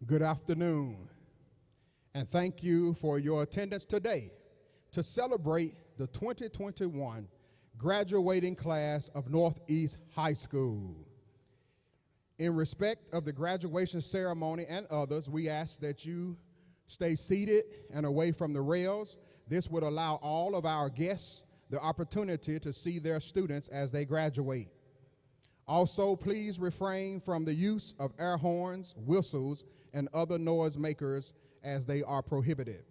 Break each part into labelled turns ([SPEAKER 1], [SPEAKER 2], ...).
[SPEAKER 1] Good afternoon, and thank you for your attendance today to celebrate the 2021 graduating class of Northeast High School. In respect of the graduation ceremony and others, we ask that you stay seated and away from the rails. This would allow all of our guests the opportunity to see their students as they graduate. Also, please refrain from the use of air horns, whistles, and other noise makers as they are prohibited.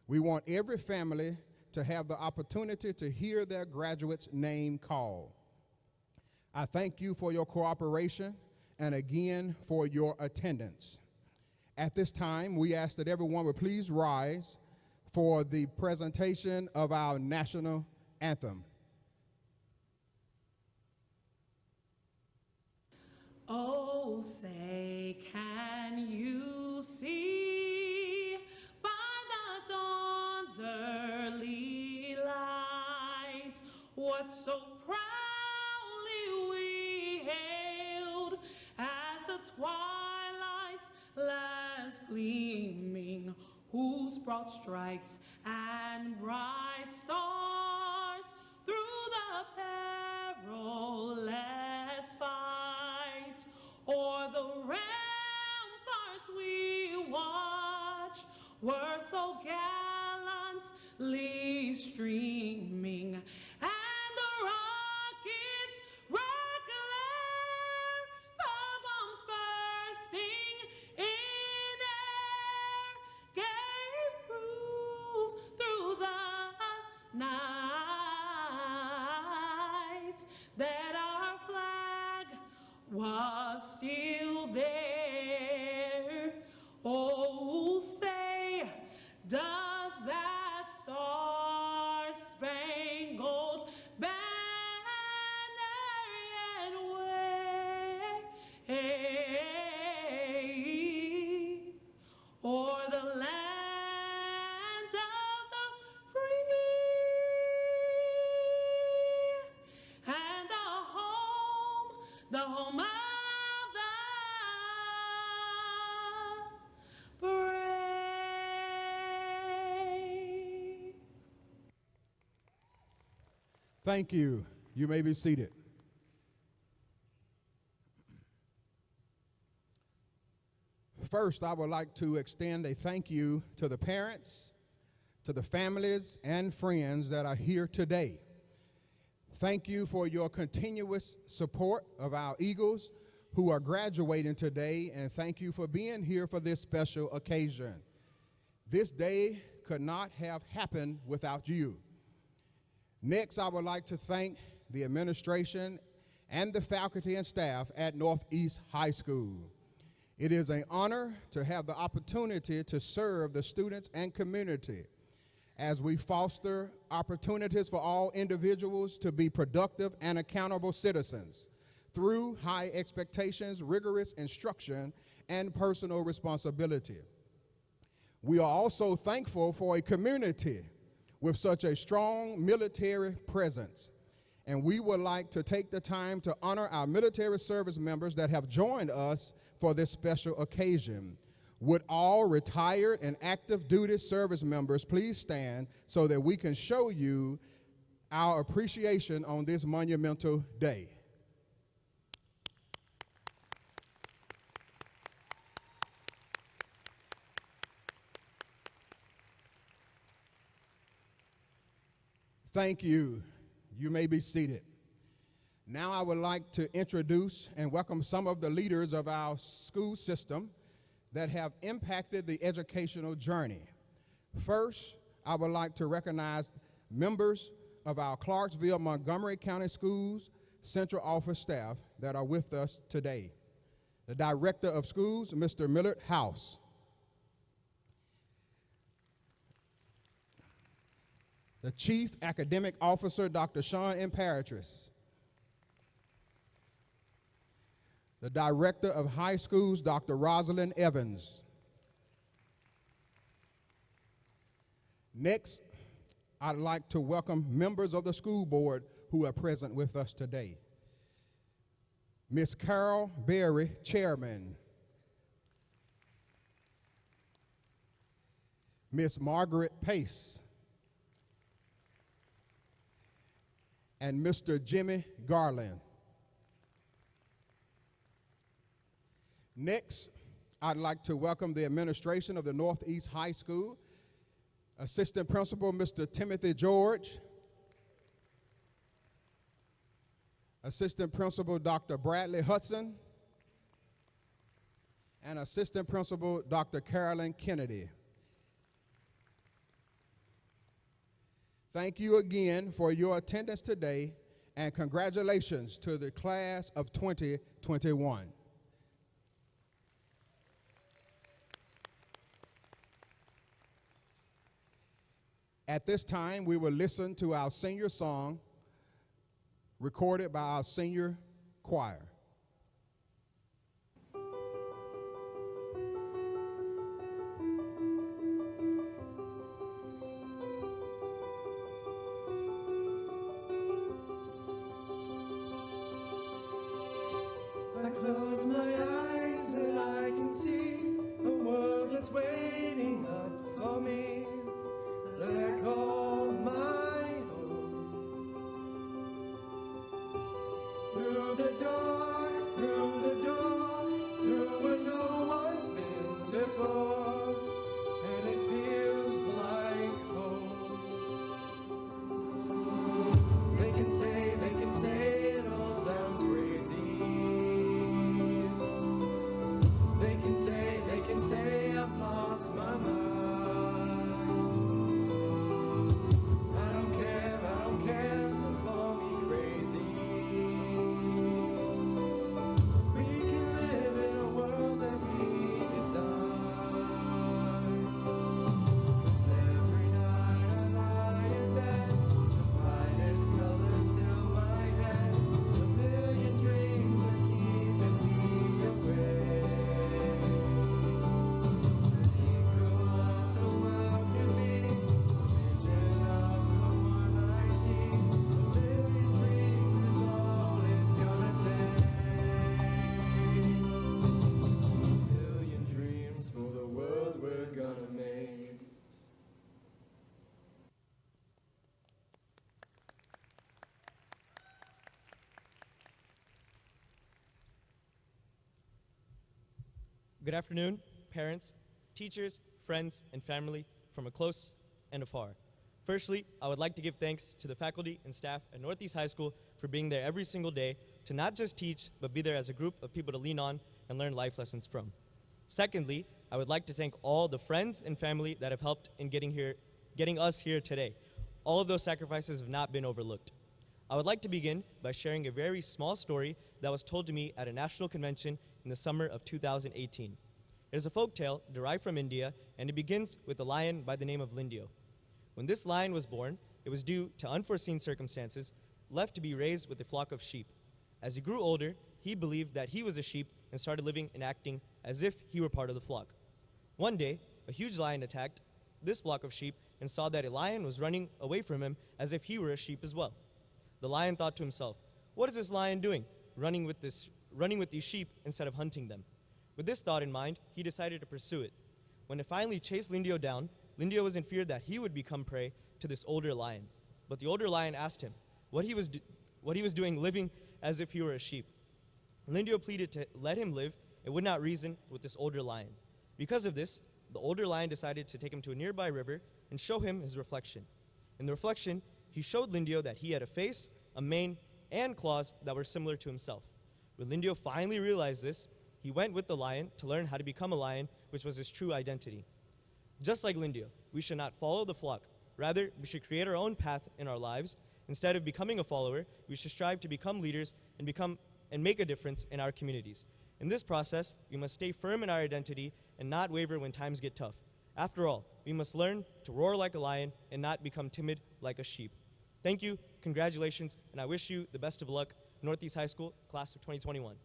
[SPEAKER 1] We want every family to have the opportunity to hear their graduate's name called. I thank you for your cooperation and again for your attendance. At this time, we ask that everyone would please rise for the presentation of our national anthem.
[SPEAKER 2] brought strikes and bright stars through the perilous fight. O'er the ramparts we watched were so gallantly streaming, and the rockets clear, the bombs bursting in air gave proof through the night that our flag was still there. Oh, say, does that star-spangled banner yet wave o'er the land of the free and the home of the brave.
[SPEAKER 1] Thank you. You may be seated. First, I would like to extend a thank you to the parents, to the families and friends that are here today. Thank you for your continuous support of our Eagles who are graduating today, and thank you for being here for this special occasion. This day could not have happened without you. Next, I would like to thank the administration and the faculty and staff at Northeast High School. It is an honor to have the opportunity to serve the students and community as we foster opportunities for all individuals to be productive and accountable citizens through high expectations, rigorous instruction, and personal responsibility. We are also thankful for a community with such a strong military presence, and we would like to take the time to honor our military service members that have joined us for this special occasion. Would all retired and active duty service members please stand so that we can show you our appreciation on this monumental day. Thank you. You may be seated. Now I would like to introduce and welcome some of the leaders of our school system that have impacted the educational journey. First, I would like to recognize members of our Clarksville-Montgomery County Schools Central Office staff that are with us today. The Director of Schools, Mr. Millard House. The Chief Academic Officer, Dr. Sean Imperatrice. The Director of High Schools, Dr. Rosalind Evans. Next, I'd like to welcome members of the school board who are present with us today. Ms. Carol Berry, Chairman. Ms. Margaret Pace. And Mr. Jimmy Garland. Next, I'd like to welcome the administration of the Northeast High School, Assistant Principal Mr. Timothy George, Assistant Principal Dr. Bradley Hudson, and Assistant Principal Dr. Carolyn Kennedy. Thank you again for your attendance today, and congratulations to the class of 2021. At this time, we will listen to our senior song recorded by our senior choir.
[SPEAKER 3] I close my eyes and I can see a world is waiting up for me. dark, through the door, through where no one's been before, and it feels like home. They can say it all sounds crazy. They can say I've lost my mind. I don't care, so call me crazy. We can live in a world that we design. 'Cause every night I lie in bed, the brightest colors fill my head, a million dreams are keeping me awake. An echo of the world can be a vision of the one I see. A million dreams is all it's gonna take. A million dreams for the world we're gonna make.
[SPEAKER 4] Good afternoon, parents, teachers, friends, and family from close and afar. Firstly, I would like to give thanks to the faculty and staff at Northeast High School for being there every single day to not just teach, but be there as a group of people to lean on and learn life lessons from. Secondly, I would like to thank all the friends and family that have helped in getting us here today. All of those sacrifices have not been overlooked. I would like to begin by sharing a very small story that was told to me at a national convention in the summer of 2018. It is a folk tale derived from India, and it begins with a lion by the name of Lindio. When this lion was born, it was due to unforeseen circumstances, left to be raised with a flock of sheep. As he grew older, he believed that he was a sheep and started living and acting as if he were part of the flock. One day, a huge lion attacked this flock of sheep and saw that a lion was running away from him as if he were a sheep as well. The lion thought to himself, "What is this lion doing, running with these sheep instead of hunting them?" With this thought in mind, he decided to pursue it. When it finally chased Lindio down, Lindio was in fear that he would become prey to this older lion. But the older lion asked him what he was doing living as if he were a sheep. Lindio pleaded to let him live and would not reason with this older lion. Because of this, the older lion decided to take him to a nearby river and show him his reflection. In the reflection, he showed Lindio that he had a face, a mane, and claws that were similar to himself. When Lindio finally realized this, he went with the lion to learn how to become a lion, which was his true identity. Just like Lindio, we should not follow the flock. Rather, we should create our own path in our lives. Instead of becoming a follower, we should strive to become leaders and make a difference in our communities. In this process, we must stay firm in our identity and not waver when times get tough. After all, we must learn to roar like a lion and not become timid like a sheep. Thank you, congratulations, and I wish you the best of luck, Northeast High School, class of 2021.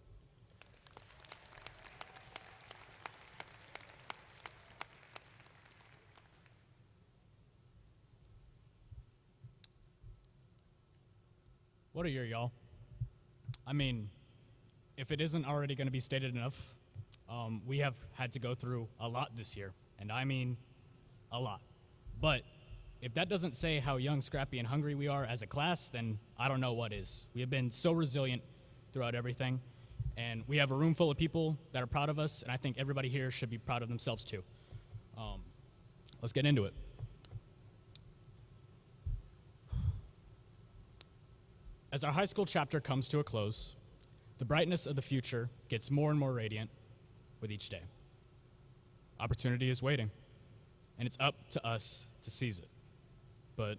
[SPEAKER 5] What a year, y'all. I mean, if it isn't already going to be stated enough, we have had to go through a lot this year, and I mean a lot. But if that doesn't say how young, scrappy, and hungry we are as a class, then I don't know what is. We have been so resilient throughout everything, and we have a room full of people that are proud of us, and I think everybody here should be proud of themselves too. Let's get into it. As our high school chapter comes to a close, the brightness of the future gets more and more radiant with each day. Opportunity is waiting, and it's up to us to seize it. But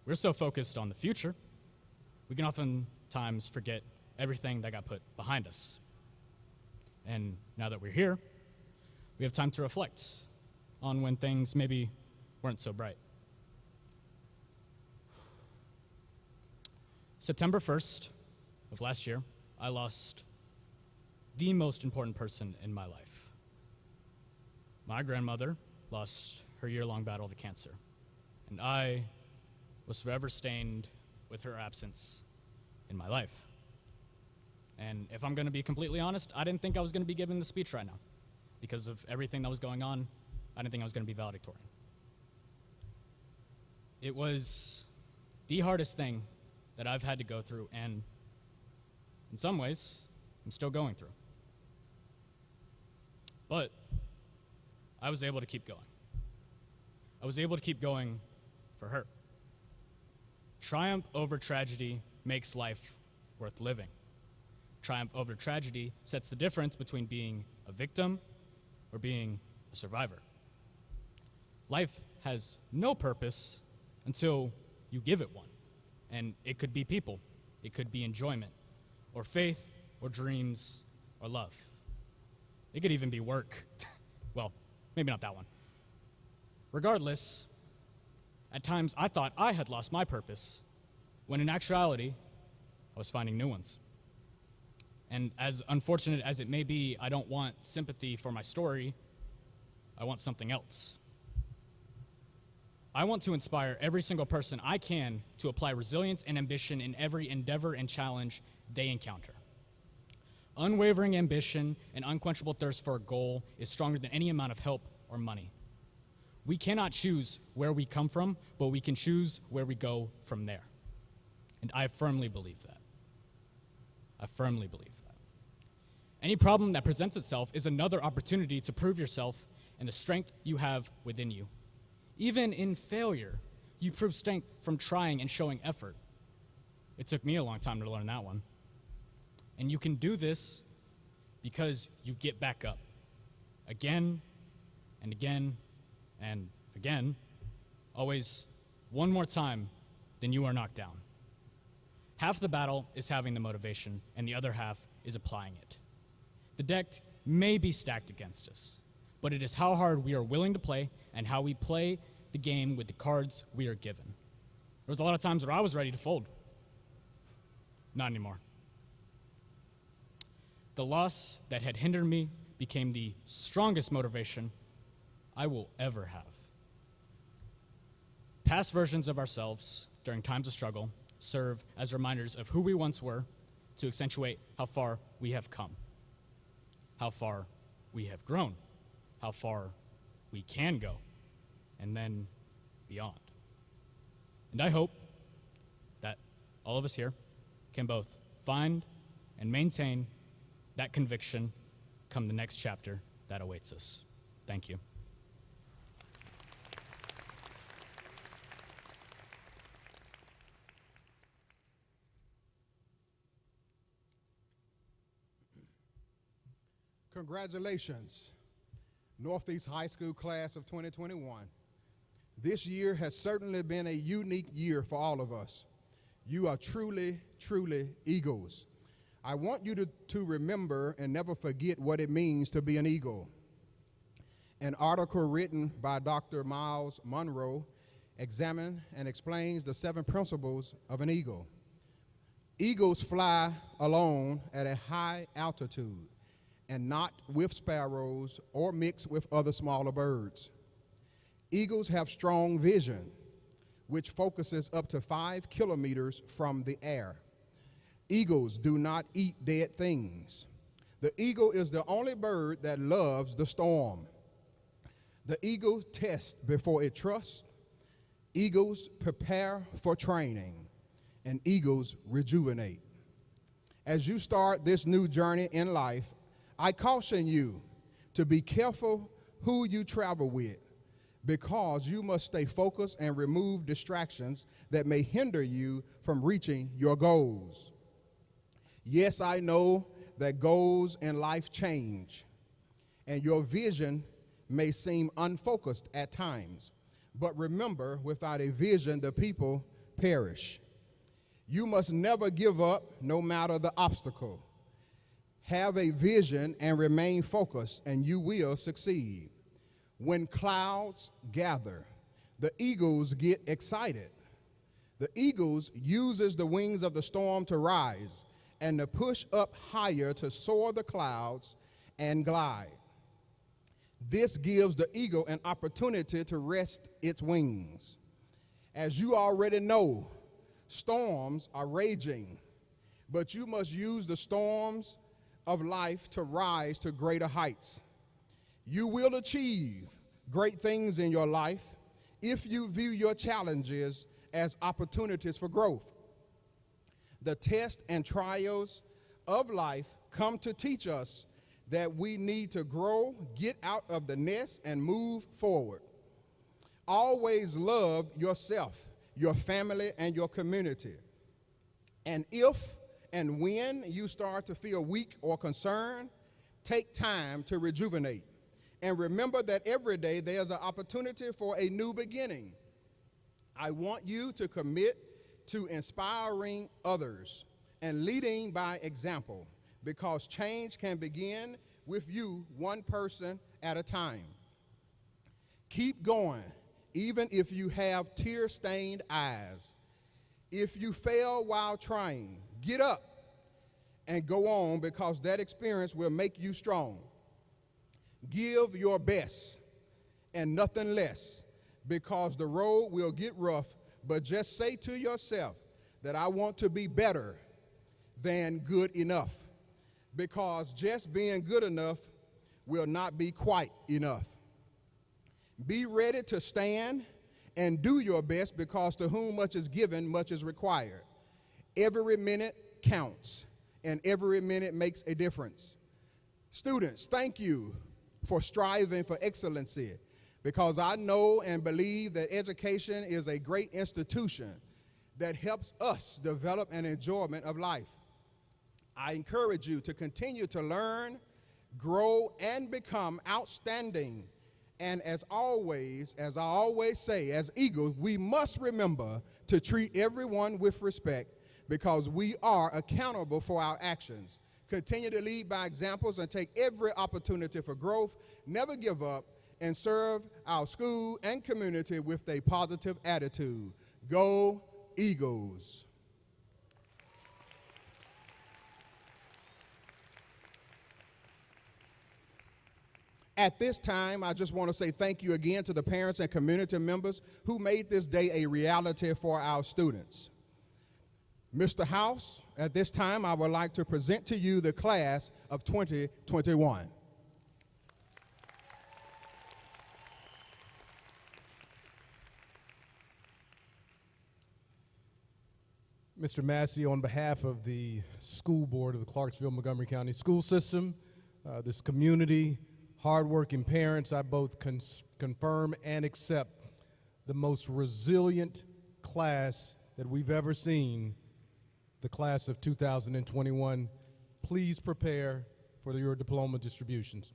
[SPEAKER 5] we're so focused on the future, we can oftentimes forget everything that got put behind us. And now that we're here, we have time to reflect on when things maybe weren't so bright. September 1st of last year, I lost the most important person in my life. My grandmother lost her year-long battle to cancer, and I was forever stained with her absence in my life. And if I'm going to be completely honest, I didn't think I was going to be giving the speech right now. Because of everything that was going on, I didn't think I was going to be valedictorian. It was the hardest thing that I've had to go through, and in some ways, I'm still going through. But I was able to keep going. I was able to keep going for her. Triumph over tragedy makes life worth living. Triumph over tragedy sets the difference between being a victim or being a survivor. Life has no purpose until you give it one. And it could be people, it could be enjoyment, or faith, or dreams, or love. It could even be work. Well, maybe not that one. Regardless, at times I thought I had lost my purpose, when in actuality, I was finding new ones. And as unfortunate as it may be, I don't want sympathy for my story. I want something else. I want to inspire every single person I can to apply resilience and ambition in every endeavor and challenge they encounter. Unwavering ambition and unquenchable thirst for a goal is stronger than any amount of help or money. We cannot choose where we come from, but we can choose where we go from there. And I firmly believe that. I firmly believe that. Any problem that presents itself is another opportunity to prove yourself and the strength you have within you. Even in failure, you prove strength from trying and showing effort. It took me a long time to learn that one. And you can do this because you get back up again and again and again, always one more time than you are knocked down. Half the battle is having the motivation, and the other half is applying it. The deck may be stacked against us, but it is how hard we are willing to play and how we play the game with the cards we are given. There was a lot of times where I was ready to fold. Not anymore. The loss that had hindered me became the strongest motivation I will ever have. Past versions of ourselves during times of struggle serve as reminders of who we once were to accentuate how far we have come, how far we have grown, how far we can go, and then beyond. And I hope that all of us here can both find and maintain that conviction come the next chapter that awaits us. Thank you.
[SPEAKER 1] Congratulations, Northeast High School class of 2021. This year has certainly been a unique year for all of us. You are truly, truly Eagles. I want you to remember and never forget what it means to be an Eagle. An article written by Dr. Miles Monroe examines and explains the 7 principles of an eagle. Eagles fly alone at a high altitude and not with sparrows or mixed with other smaller birds. Eagles have strong vision, which focuses up to 5 kilometers from the air. Eagles do not eat dead things. The eagle is the only bird that loves the storm. The eagle tests before it trusts. Eagles prepare for training, and eagles rejuvenate. As you start this new journey in life, I caution you to be careful who you travel with, because you must stay focused and remove distractions that may hinder you from reaching your goals. Yes, I know that goals in life change, and your vision may seem unfocused at times. But remember, without a vision, the people perish. You must never give up, no matter the obstacle. Have a vision and remain focused, and you will succeed. When clouds gather, the eagles get excited. The eagles uses the wings of the storm to rise and to push up higher to soar the clouds and glide. This gives the eagle an opportunity to rest its wings. As you already know, storms are raging, but you must use the storms of life to rise to greater heights. You will achieve great things in your life if you view your challenges as opportunities for growth. The tests and trials of life come to teach us that we need to grow, get out of the nest, and move forward. Always love yourself, your family, and your community. And if and when you start to feel weak or concerned, take time to rejuvenate. And remember that every day there's an opportunity for a new beginning. I want you to commit to inspiring others and leading by example, because change can begin with you, one person at a time. Keep going, even if you have tear-stained eyes. If you fail while trying, get up and go on, because that experience will make you strong. Give your best and nothing less, because the road will get rough, but just say to yourself that I want to be better than good enough, because just being good enough will not be quite enough. Be ready to stand and do your best, because to whom much is given, much is required. Every minute counts, and every minute makes a difference. Students, thank you for striving for excellency, because I know and believe that education is a great institution that helps us develop an enjoyment of life. I encourage you to continue to learn, grow, and become outstanding. And as I always say, as eagles, we must remember to treat everyone with respect, because we are accountable for our actions. Continue to lead by examples and take every opportunity for growth. Never give up, and serve our school and community with a positive attitude. Go Eagles. At this time, I just want to say thank you again to the parents and community members who made this day a reality for our students. Mr. House, at this time, I would like to present to you the class of 2021.
[SPEAKER 6] Mr. Massey, on behalf of the school board of the Clarksville-Montgomery County School System, this community, hardworking parents, I both confirm and accept the most resilient class that we've ever seen, the class of 2021. Please prepare for your diploma distributions.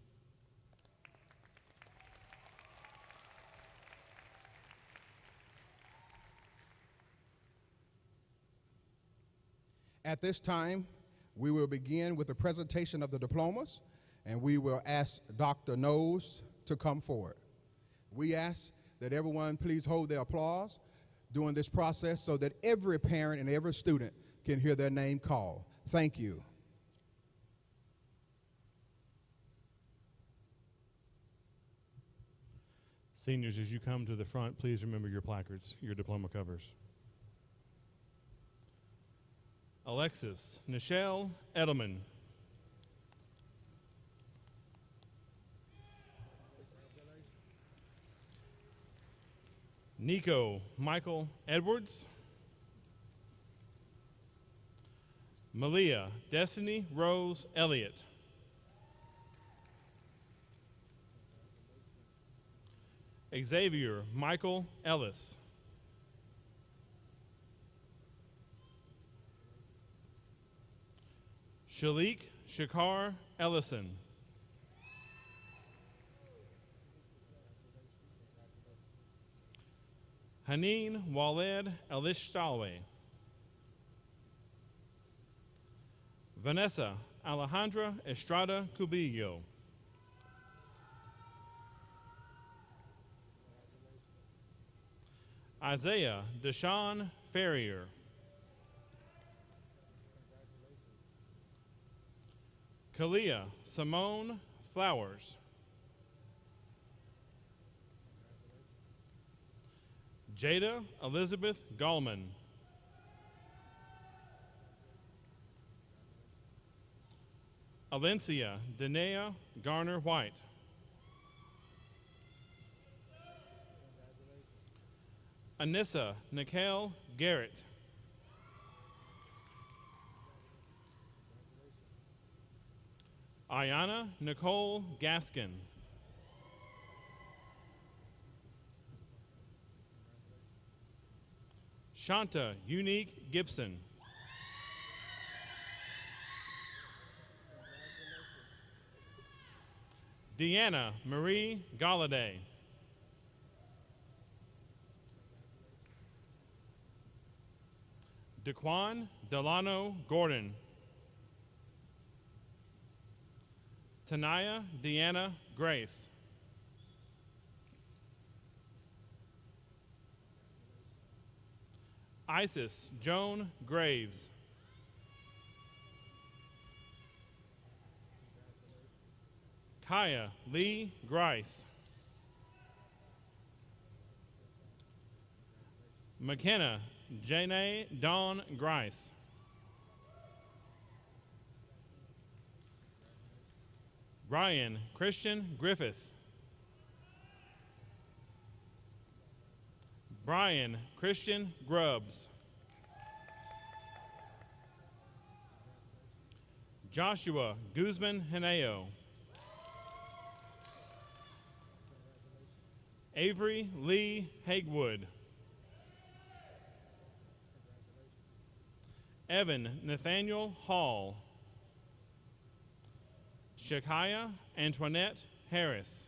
[SPEAKER 1] At this time, we will begin with the presentation of the diplomas, and we will ask Dr. Knowles to come forward. We ask that everyone please hold their applause during this process so that every parent and every student can hear their name called. Thank you.
[SPEAKER 7] Seniors, as you come to the front, please remember your placards, your diploma covers. Alexis Nichelle Edelman. Nico Michael Edwards. Malia Destiny Rose Elliott. Xavier Michael Ellis. Shalik Shakar Ellison. Haneen Waled Elishtalwe. Vanessa Alejandra Estrada Cubillo. Isaiah Deshaun Ferrier. Kalia Simone Flowers. Jada Elizabeth Gallman. Alencia Denea Garner White. Anissa Nikhil Garrett. Ayana Nicole Gaskin. Shanta Unique Gibson. Deanna Marie Galladay. Daquan Delano Gordon. Tanaya Deanna Grace. Isis Joan Graves. Kaya Lee Grice. McKenna Janae Dawn Grice. Ryan Christian Griffith. Brian Christian Grubbs. Joshua Guzman Heneo. Avery Lee Hagewood. Evan Nathaniel Hall. Shakaya Antoinette Harris.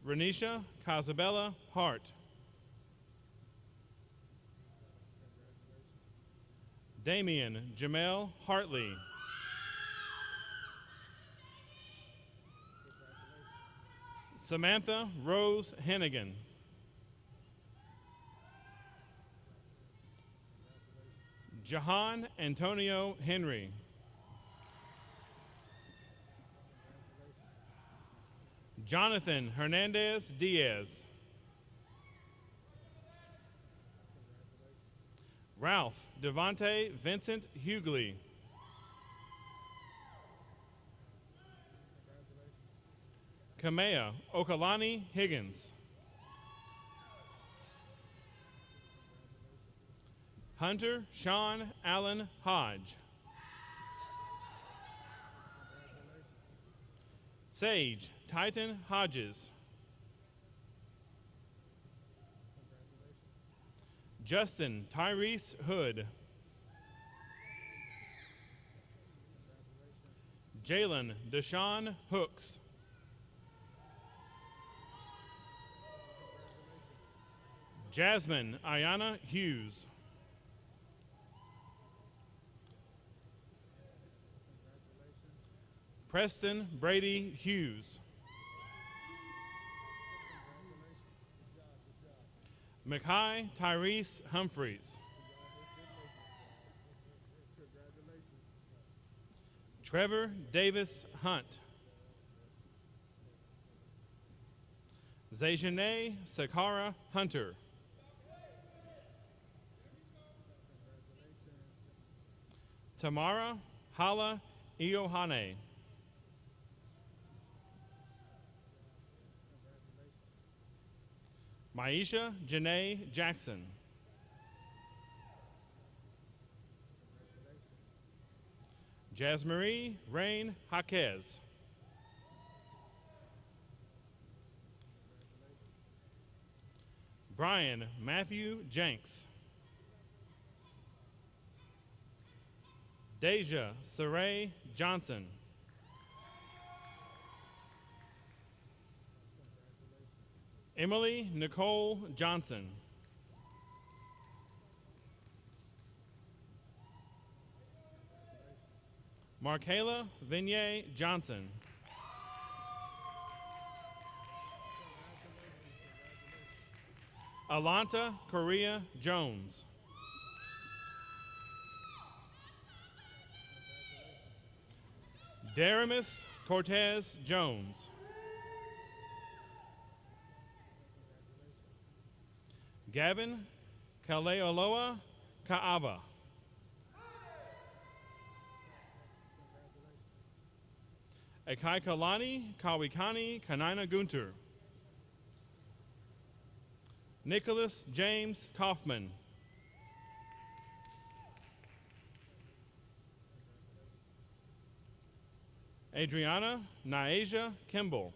[SPEAKER 7] Renisha Casabella Hart. Damian Jamel Hartley. Samantha Rose Hennigan. Jahan Antonio Henry. Jonathan Hernandez Diaz. Ralph Devonte Vincent Hughley. Kamea Okalani Higgins. Hunter Sean Allen Hodge. Sage Titan Hodges. Justin Tyrese Hood. Jalen Deshaun Hooks. Jasmine Ayana Hughes. Preston Brady Hughes. Mackay Tyrese Humphreys. Trevor Davis Hunt. Zayjane Sakara Hunter. Tamara Hala Iohane. Maisha Janae Jackson. Jasmarie Rain Jaquez. Brian Matthew Jenks. Deja Saray Johnson. Emily Nicole Johnson. Markayla Vignier Johnson. Alanta Correa Jones. Daramis Cortez Jones. Gavin Kaleoloa Kaava. Akaikalani Kawikani Kanina Gunter. Nicholas James Kaufman. Adriana Nyasia Kimball.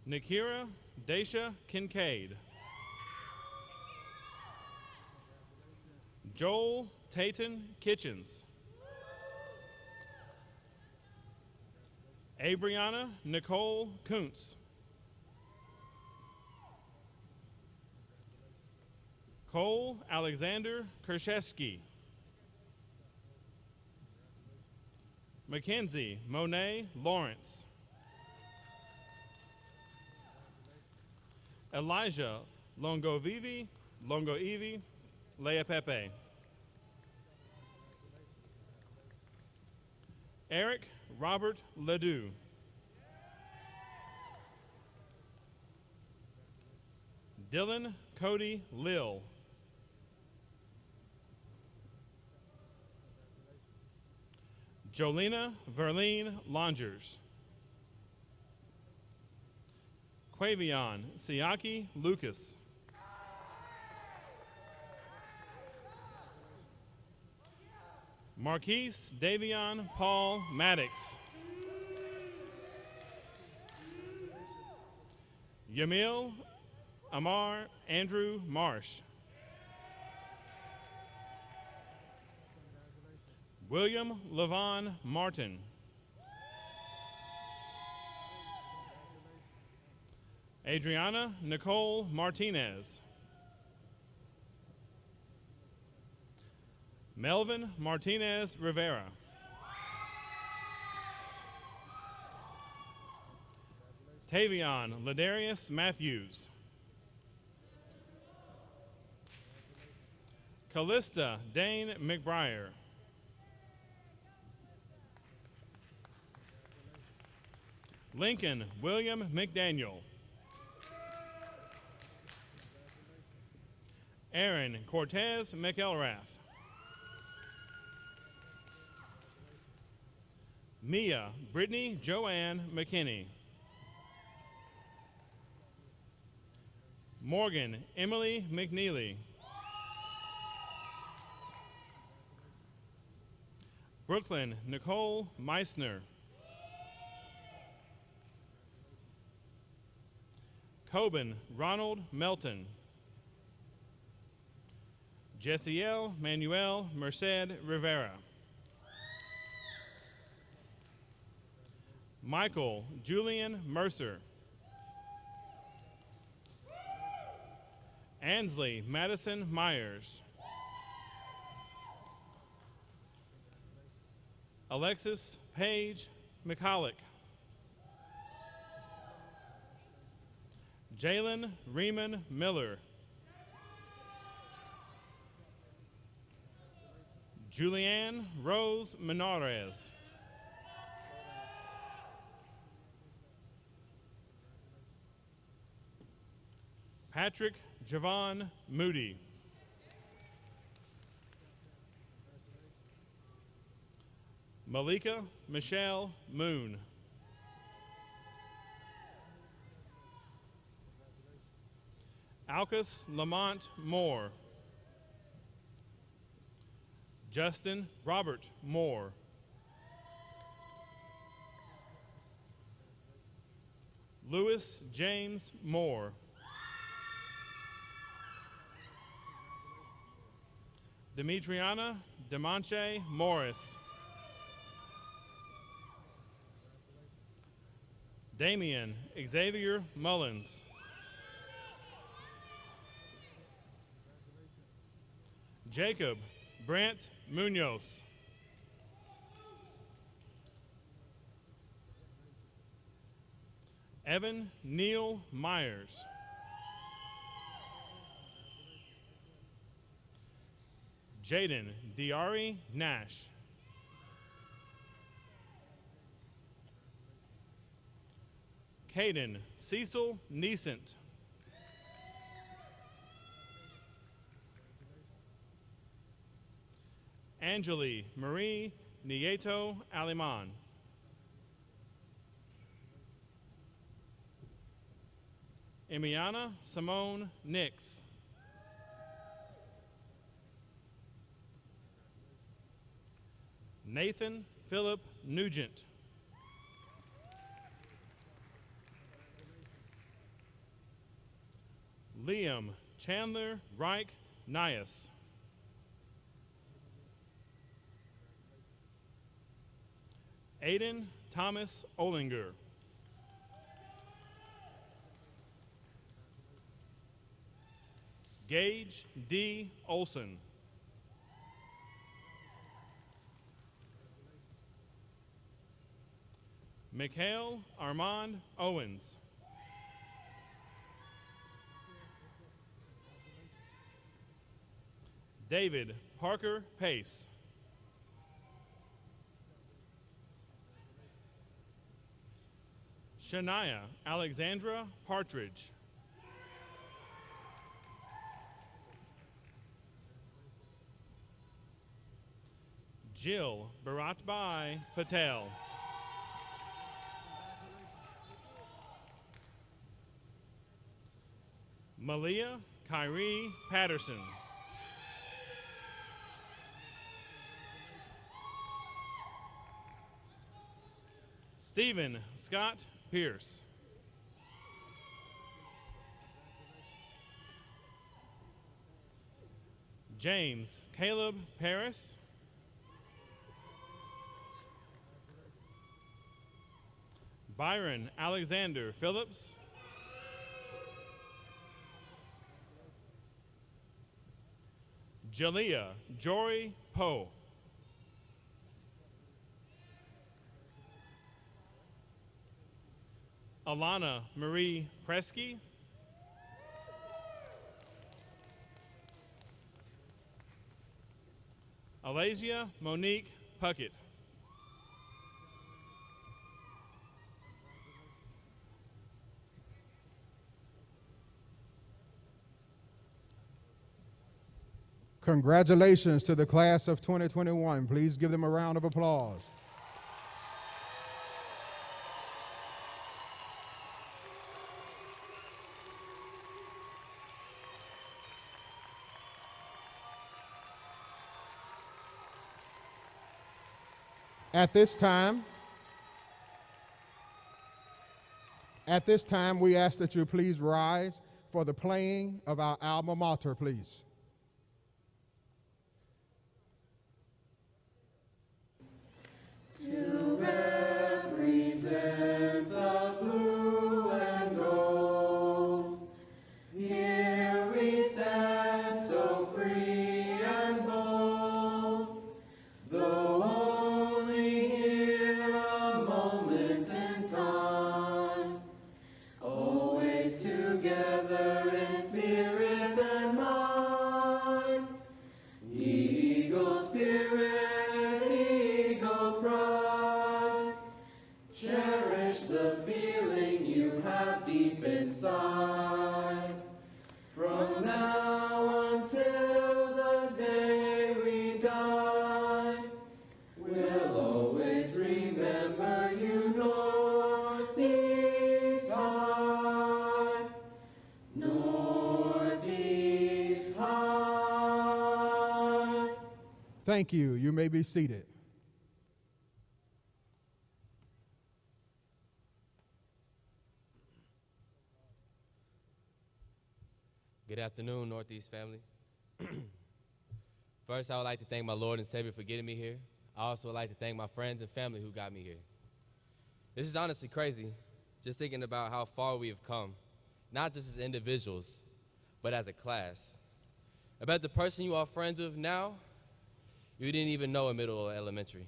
[SPEAKER 7] Nikira Daisha Kincaid. Joel Tayton Kitchens. Abriana Nicole Kuntz. Cole Alexander Kershesky. Mackenzie Monet Lawrence. Elijah Longoivi Leapepe. Eric Robert Ledoux. Dylan Cody Lill. Jolena Verline Longers. Quavion Siaki Lucas. Marquise Davion Paul Maddox. Yamil Amar Andrew Marsh. William Levon Martin. Adriana Nicole Martinez. Melvin Martinez Rivera. Tavion Ladarius Matthews. Callista Dane McBriar. Lincoln William McDaniel. Aaron Cortez McElrath. Mia Brittany Joanne McKinney. Morgan Emily McNeely. Brooklyn Nicole Meissner. Coben Ronald Melton. Jessiel Manuel Merced Rivera. Michael Julian Mercer. Ansley Madison Myers. Alexis Paige McCulloch. Jalen Riemann Miller. Julianne Rose Menarez. Patrick Javon Moody. Malika Michelle Moon. Alcus Lamont Moore. Justin Robert Moore. Lewis James Moore. Demetriana Demonche Morris. Damian Xavier Mullins. Jacob Brant Munoz. Evan Neal Myers. Jaden Diari Nash. Caden Cecil Neesant. Angeli Marie Nieto Aliman. Emiana Simone Nix. Nathan Philip Nugent. Liam Chandler Reich Nias. Aiden Thomas Olinger. Gage D. Olson. Mikhail Armand Owens. David Parker Pace. Shania Alexandra Partridge. Jill Bharatbhai Patel. Malia Kyrie Patterson. Stephen Scott Pierce. James Caleb Paris. Byron Alexander Phillips. Jalea Jory Poe. Alana Marie Presky. Alasia Monique Puckett.
[SPEAKER 1] Congratulations to the class of 2021. Please give them a round of applause. At this time, we ask that you please rise for the playing of our alma mater, please.
[SPEAKER 3] To represent the blue and gold, here we stand so free and bold, though only here a moment in time, always together in spirit and mind. Eagle spirit, eagle pride, cherish the feeling you have deep inside. From now until the day we die, we'll always remember you, Northeast High, Northeast High.
[SPEAKER 1] Thank you. You may be seated.
[SPEAKER 8] Good afternoon, Northeast family. First, I would like to thank my Lord and Savior for getting me here. I also would like to thank my friends and family who got me here. This is honestly crazy, just thinking about how far we have come, not just as individuals, but as a class. I bet the person you are friends with now, you didn't even know in middle or elementary.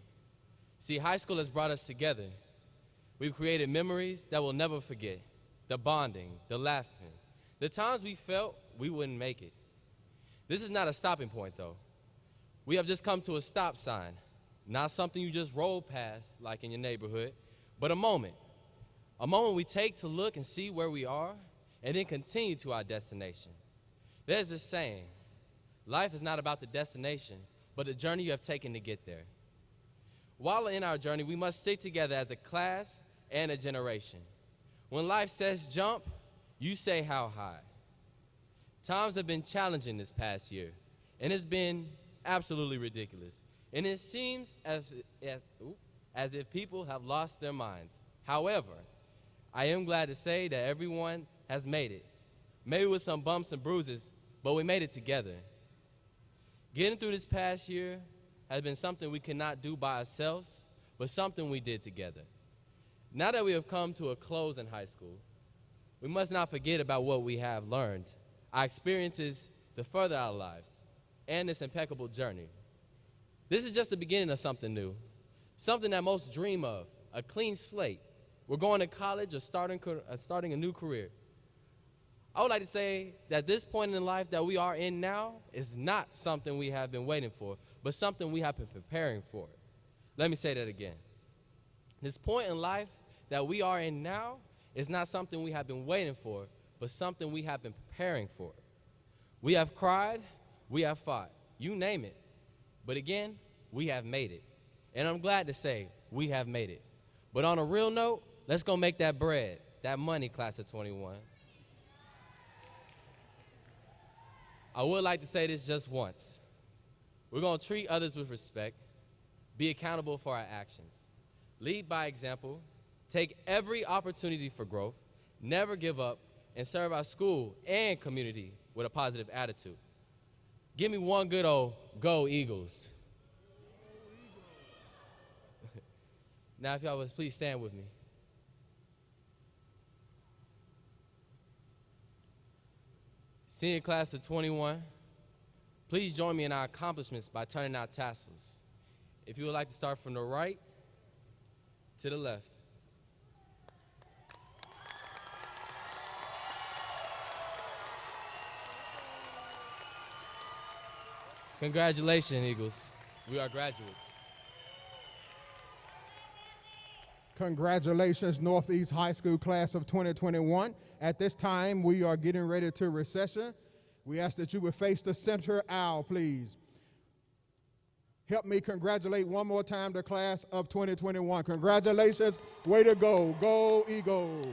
[SPEAKER 8] See, high school has brought us together. We've created memories that we'll never forget. The bonding, the laughing, the times we felt we wouldn't make it. This is not a stopping point, though. We have just come to a stop sign, not something you just roll past like in your neighborhood, but a moment we take to look and see where we are and then continue to our destination. There's this saying, life is not about the destination, but the journey you have taken to get there. While in our journey, we must stick together as a class and a generation. When life says jump, you say how high. Times have been challenging this past year, and it's been absolutely ridiculous. And it seems as if people have lost their minds. However, I am glad to say that everyone has made it. Maybe with some bumps and bruises, but we made it together. Getting through this past year has been something we cannot do by ourselves, but something we did together. Now that we have come to a close in high school, we must not forget about what we have learned, our experiences to further our lives, and this impeccable journey. This is just the beginning of something new, something that most dream of, a clean slate. We're going to college or starting a new career. I would like to say that this point in life that we are in now is not something we have been waiting for, but something we have been preparing for. Let me say that again. This point in life that we are in now is not something we have been waiting for, but something we have been preparing for. We have cried, we have fought, you name it. But again, we have made it. And I'm glad to say we have made it. But on a real note, let's go make that bread, that money, class of 21. I would like to say this just once. We're going to treat others with respect, be accountable for our actions, lead by example, take every opportunity for growth, never give up, and serve our school and community with a positive attitude. Give me one good old go Eagles. Now, if y'all would please stand with me. Senior class of 21, please join me in our accomplishments by turning out tassels. If you would like to start from the right to the left. Congratulations, Eagles. We are graduates.
[SPEAKER 1] Congratulations, Northeast High School class of 2021. At this time, we are getting ready to recession. We ask that you would face the center aisle, please. Help me congratulate one more time the class of 2021. Congratulations, way to go. Go Eagles.